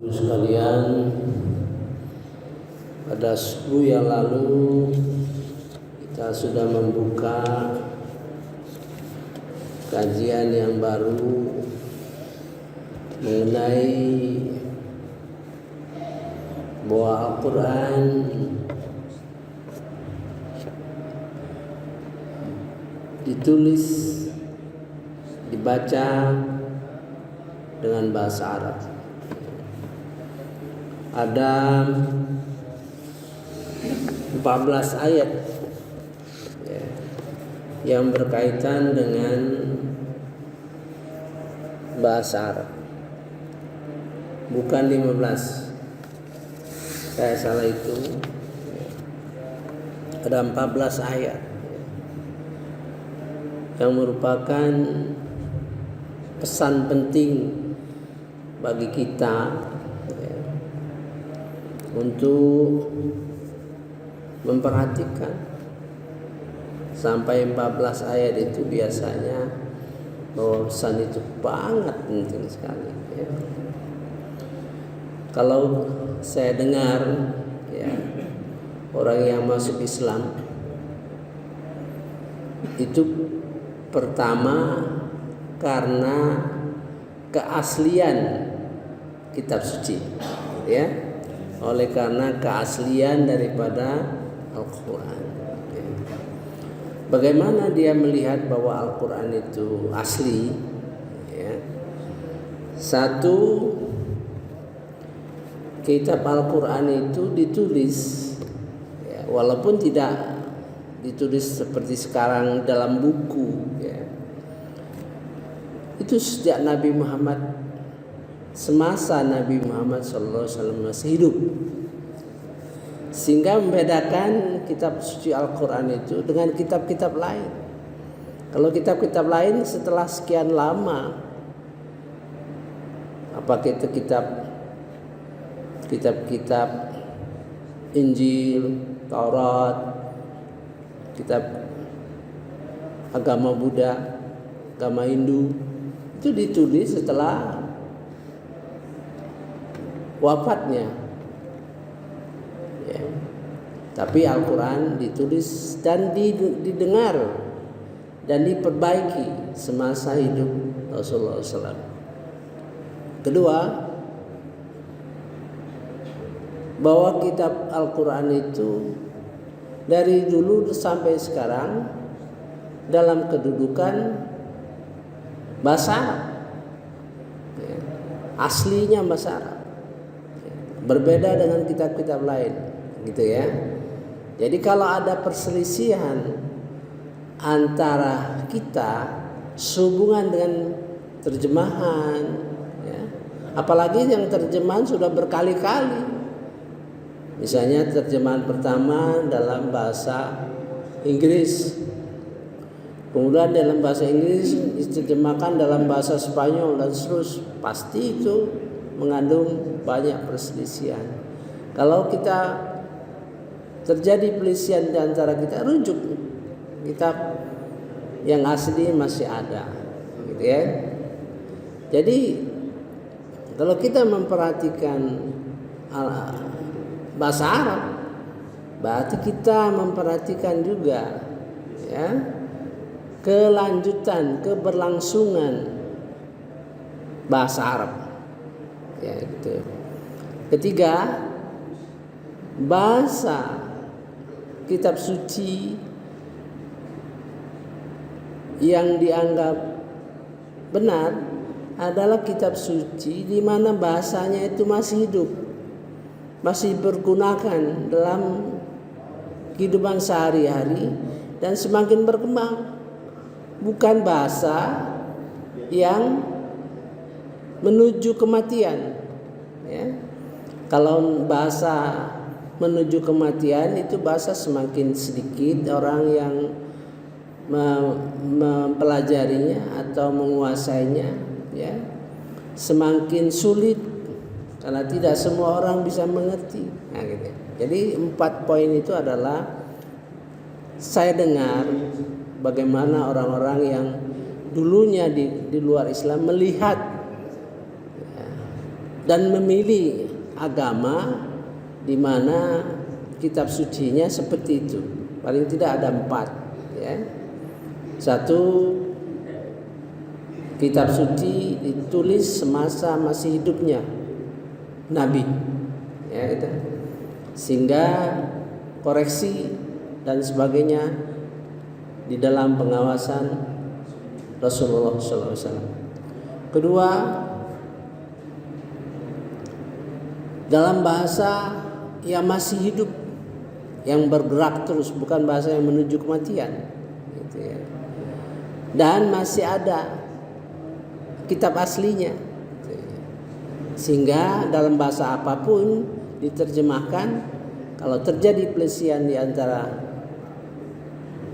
Sekalian, pada subuh yang lalu kita sudah membuka kajian yang baru mengenai bahwa Al-Quran ditulis, dibaca dengan bahasa Arab. Ada 14 ayat yang berkaitan dengan bahasa Arab. Bukan 15. Saya salah itu. Ada 14 ayat yang merupakan pesan penting bagi kita untuk memperhatikan. Sampai 14 ayat itu biasanya bahwa pesan itu sangat penting sekali ya. Kalau saya dengar ya, orang yang masuk Islam itu pertama karena keaslian kitab suci ya, oleh karena keaslian daripada Al-Quran. Bagaimana dia melihat bahwa Al-Quran itu asli ya? Satu, kitab Al-Quran itu ditulis ya, walaupun tidak ditulis seperti sekarang dalam buku ya. Itu sejak Nabi Muhammad, semasa Nabi Muhammad SAW masih hidup, sehingga membedakan kitab suci Al-Quran itu dengan kitab-kitab lain. Kalau kitab-kitab lain setelah sekian lama, apa itu kitab-kitab Injil, Taurat, kitab agama Buddha, agama Hindu, itu ditulis setelah wafatnya ya. Tapi Al-Quran ditulis dan didengar dan diperbaiki semasa hidup Rasulullah SAW. Kedua, bahwa kitab Al-Quran itu dari dulu sampai sekarang dalam kedudukan bahasa Arab ya. Aslinya bahasa Arab, berbeda dengan kitab-kitab lain gitu ya. Jadi kalau ada perselisihan antara kita sehubungan dengan terjemahan ya, apalagi yang terjemahan sudah berkali-kali, misalnya terjemahan pertama dalam bahasa Inggris, kemudian dalam bahasa Inggris diterjemahkan dalam bahasa Spanyol dan seterusnya, pasti itu mengandung banyak perselisihan. Kalau kita terjadi perselisihan di antara kita, rujuk kitab yang asli masih ada gitu ya. Jadi kalau kita memperhatikan bahasa Arab, berarti kita memperhatikan juga ya, kelanjutan, keberlangsungan bahasa Arab ya gitu. Ketiga, bahasa kitab suci yang dianggap benar adalah kitab suci di mana bahasanya itu masih hidup, masih bergunakan dalam kehidupan sehari-hari dan semakin berkembang. Bukan bahasa yang menuju kematian ya. Kalau bahasa menuju kematian itu bahasa semakin sedikit orang yang mempelajarinya atau menguasainya ya, semakin sulit karena tidak semua orang bisa mengerti. Nah, gitu. Jadi 4 poin itu adalah saya dengar bagaimana orang-orang yang dulunya di luar Islam melihat dan memilih agama di mana kitab sucinya seperti itu. Paling tidak ada 4, ya. Satu, kitab suci ditulis semasa masih hidupnya Nabi, ya, gitu. Sehingga koreksi dan sebagainya di dalam pengawasan Rasulullah SAW. Kedua, dalam bahasa yang masih hidup, yang bergerak terus, bukan bahasa yang menuju kematian, gitu ya. Dan masih ada kitab aslinya, gitu ya. Sehingga dalam bahasa apapun diterjemahkan, kalau terjadi pelesian di antara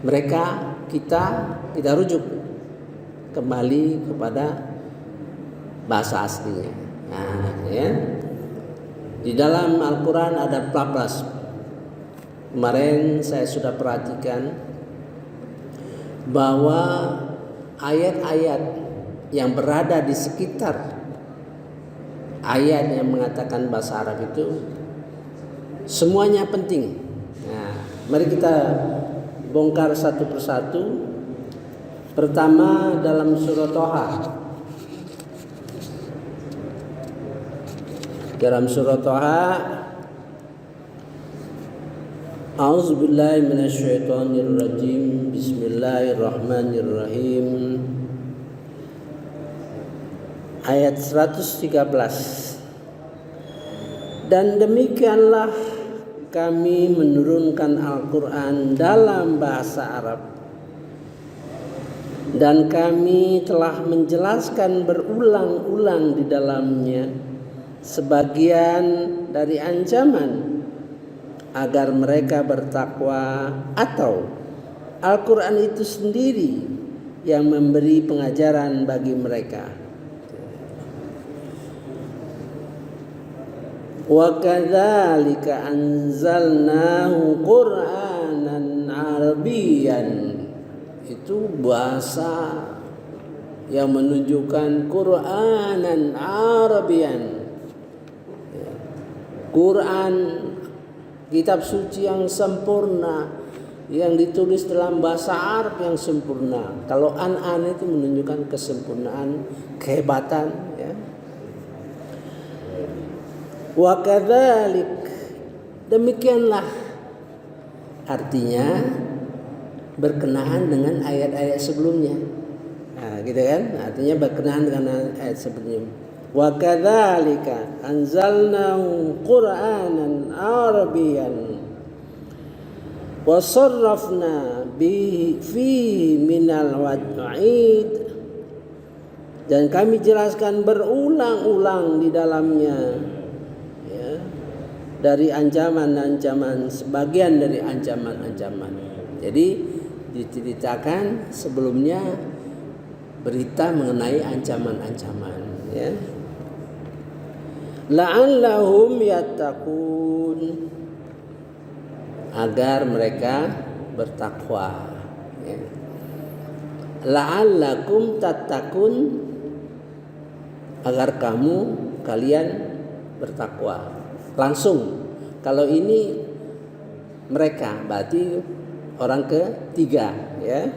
mereka, kita rujuk kembali kepada bahasa aslinya. Nah, ya. Di dalam Al-Quran ada 14. Kemarin saya sudah perhatikan bahwa ayat-ayat yang berada di sekitar ayat yang mengatakan bahasa Arab itu semuanya penting. Nah, mari kita bongkar satu persatu. Pertama, dalam surah Thaha. Dalam surah Thaha, A'udzubillahi minasyaitonirrajim. Bismillahirrahmanirrahim. Ayat 113. Dan demikianlah kami menurunkan Al-Quran dalam bahasa Arab, dan kami telah menjelaskan berulang-ulang di dalamnya sebagian dari ancaman agar mereka bertakwa, atau Al-Quran itu sendiri yang memberi pengajaran bagi mereka. Wa kadzalika anzalnahu Qur'anan Arabiyyan. Itu bahasa yang menunjukkan Qur'anan Arabiyyan. Quran, kitab suci yang sempurna, yang ditulis dalam bahasa Arab yang sempurna. Kalau an itu menunjukkan kesempurnaan, kehebatan, ya. Wa kadzalik, demikianlah, artinya berkenaan dengan ayat-ayat sebelumnya. Nah, gitu kan? Artinya berkenaan dengan ayat sebelumnya. Wa kadzalika anzalnahu Qur'anan Arabiyyan wa sarrafna bihi fihi minal wa'id, dan kami jelaskan berulang-ulang di dalamnya, ya, dari ancaman-ancaman, sebagian dari ancaman-ancaman. Jadi diceritakan sebelumnya berita mengenai ancaman-ancaman, ya. La'allahum yattaqun, agar mereka bertakwa, ya. La'allakum tattaqun, agar kalian bertakwa. Langsung, kalau ini mereka, berarti orang ketiga, ya.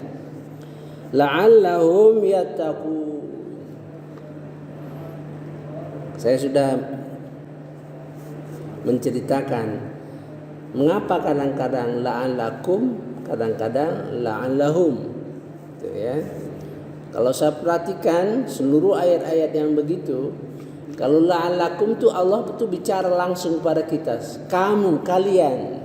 La'allahum yattaqun. Saya sudah menceritakan mengapa kadang-kadang la'allakum, kadang-kadang la'allahum, gitu ya. Kalau saya perhatikan seluruh ayat-ayat yang begitu, kalau la'allakum itu Allah itu bicara langsung pada kita, kamu, kalian.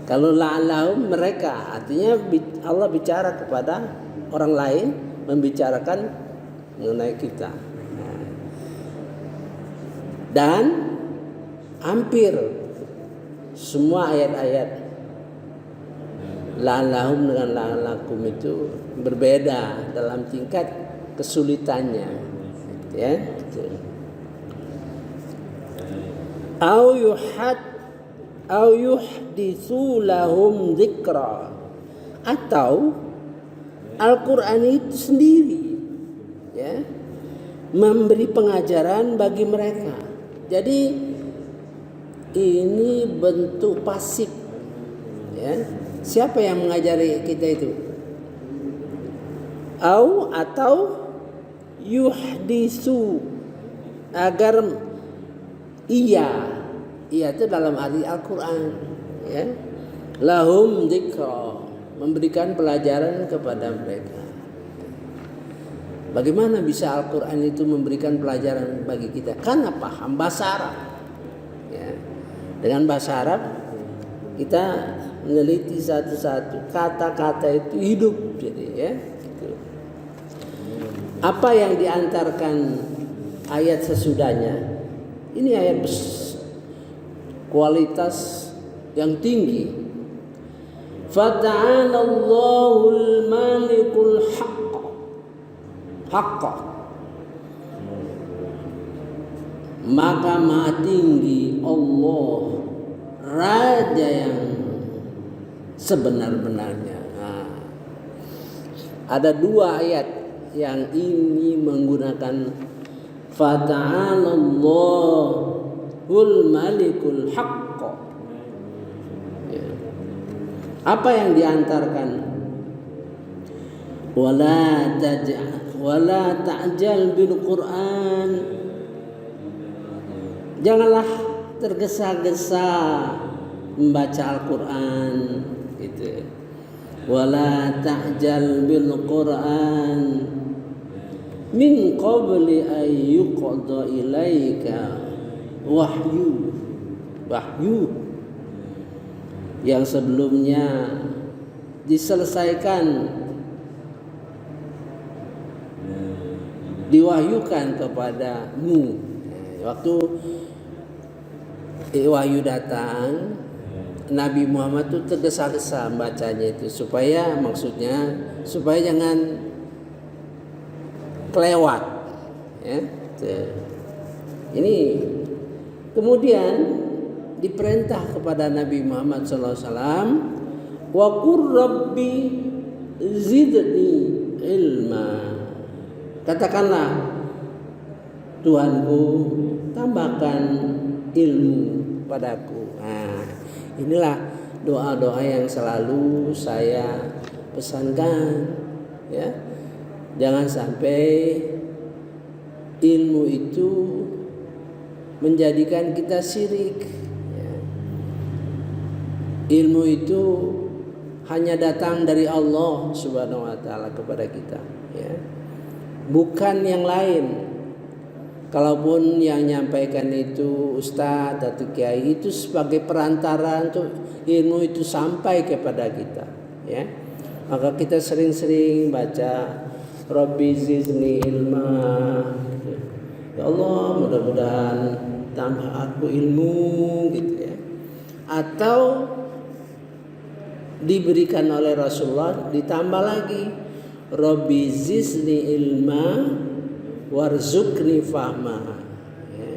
Kalau la'allahum mereka, artinya Allah bicara kepada orang lain, membicarakan mengenai kita. Dan hampir semua ayat-ayat la'allahum dengan la'allakum itu berbeda dalam tingkat kesulitannya, ya. Au yuhditsu lahum dzikra, atau Al-Qur'an itu sendiri, ya, memberi pengajaran bagi mereka. Jadi ini bentuk pasif, ya. Siapa yang mengajari kita itu? Atau yuhdisu, agar ia itu dalam arti Al-Quran, ya. Lahum dzikra, memberikan pelajaran kepada mereka. Bagaimana bisa Al-Quran itu memberikan pelajaran bagi kita? Karena paham bahasa Arab, ya. Dengan bahasa Arab kita meneliti satu-satu kata-kata itu hidup, jadi ya. Gitu. Apa yang diantarkan ayat sesudahnya? Ini ayat kualitas yang tinggi. Fata'alallahul malikul haqqa, maka maha tinggi Allah, Raja yang sebenar-benarnya. Ada dua ayat yang ini menggunakan fata'alallahul malikul haqqa. Apa yang diantarkan? Wala ta'jal bil Qur'an. Janganlah tergesa-gesa membaca Al-Qur'an, gitu. Wala ta'jal bil Qur'an min qabli an yuqda ilaika wahyu yang sebelumnya diselesaikan, diwahyukan kepadamu. Waktu wahyu datang, Nabi Muhammad itu tergesa-gesa bacanya itu, supaya jangan kelewat, ya. Ini kemudian diperintah kepada Nabi Muhammad SAW, wa qur rabbi zidni ilma. Katakanlah, Tuhanku, tambahkan ilmu padaku. Nah, inilah doa-doa yang selalu saya pesankan, ya. Jangan sampai ilmu itu menjadikan kita syirik, ya. Ilmu itu hanya datang dari Allah Subhanahu wa taala kepada kita, ya. Bukan yang lain. Kalaupun yang nyampaikan itu ustadz atau kiai, itu sebagai perantara untuk ilmu itu sampai kepada kita, ya. Maka kita sering-sering baca Rabbi zidni ilma, ya Allah, mudah-mudahan tambah aku ilmu, gitu, ya. Atau diberikan oleh Rasulullah, ditambah lagi, Rabbi zidni ilma warzuqni fahma, ya.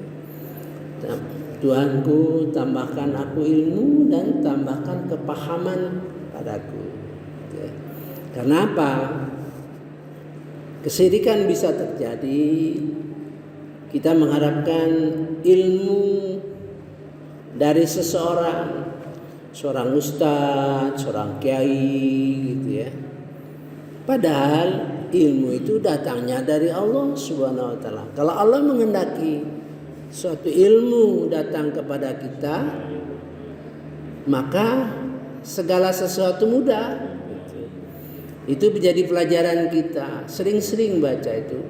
Tuhanku, tambahkan aku ilmu dan tambahkan kepahaman padaku, ya. Kenapa? Kesyirikan bisa terjadi. Kita mengharapkan ilmu dari seorang ustadz, seorang kiai, gitu, ya. Padahal ilmu itu datangnya dari Allah Subhanahu wa taala. Kalau Allah menghendaki suatu ilmu datang kepada kita, maka segala sesuatu mudah. Itu menjadi pelajaran kita. Sering-sering baca itu.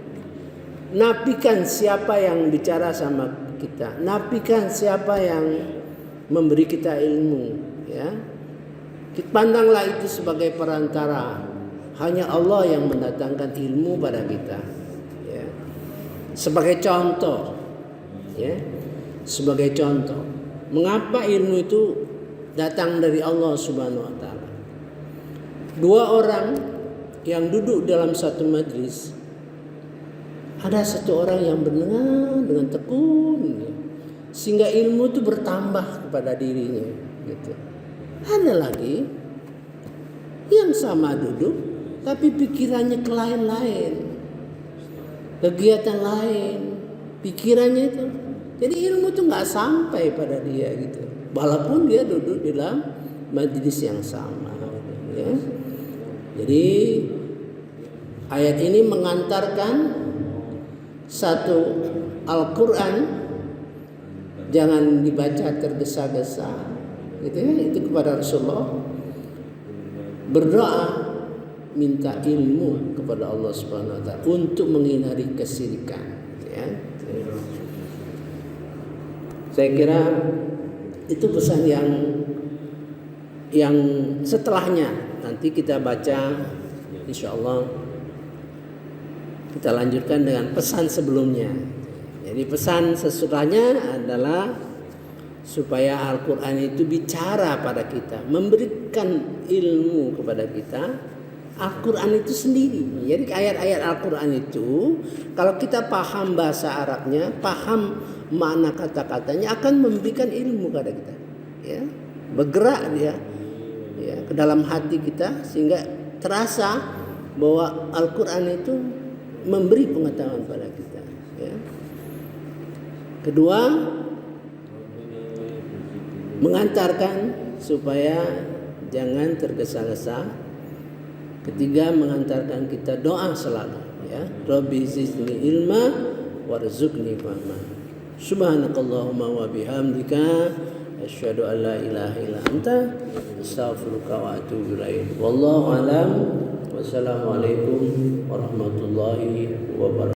Nafikan siapa yang bicara sama kita. Nafikan siapa yang memberi kita ilmu, ya. Pandanglah itu sebagai perantara. Hanya Allah yang mendatangkan ilmu pada kita, ya. Sebagai contoh, ya. Sebagai contoh, mengapa ilmu itu datang dari Allah Subhanahu wa taala? Dua orang yang duduk dalam satu majlis, ada satu orang yang mendengar dengan tekun, ya, sehingga ilmu itu bertambah kepada dirinya, gitu. Ada lagi yang sama duduk tapi pikirannya ke lain-lain, kegiatan lain, pikirannya itu. Jadi ilmu itu nggak sampai pada dia gitu, walaupun dia duduk di dalam majelis yang sama. Ya. Jadi ayat ini mengantarkan satu, Al-Quran jangan dibaca tergesa-gesa, gitu ya, itu kepada Rasulullah. Berdoa minta ilmu kepada Allah Subhanahu wa taala untuk menghindari kesyirikan, ya. Saya kira itu pesan yang setelahnya nanti kita baca, insya Allah kita lanjutkan dengan pesan sebelumnya. Jadi pesan sesudahnya adalah supaya Al-Quran itu bicara pada kita, memberikan ilmu kepada kita. Al-Quran itu sendiri. Jadi ayat-ayat Al-Quran itu kalau kita paham bahasa Arabnya, paham makna kata-katanya, akan memberikan ilmu kepada kita. Ya, bergerak dia, ya, ke dalam hati kita sehingga terasa bahwa Al-Quran itu memberi pengetahuan pada kita. Ya. Kedua, mengantarkan supaya jangan tergesa-gesa. Ketiga, mengantarkan kita doa selalu, ya. Rabbi zidni ilma warzuqni fahma. Subhanakallahumma wa bihamdika asyhadu an la ilaha illa anta astaghfiruka wa atubu ilaik. Wallahu alam. Wassalamualaikum warahmatullahi wabarakatuh.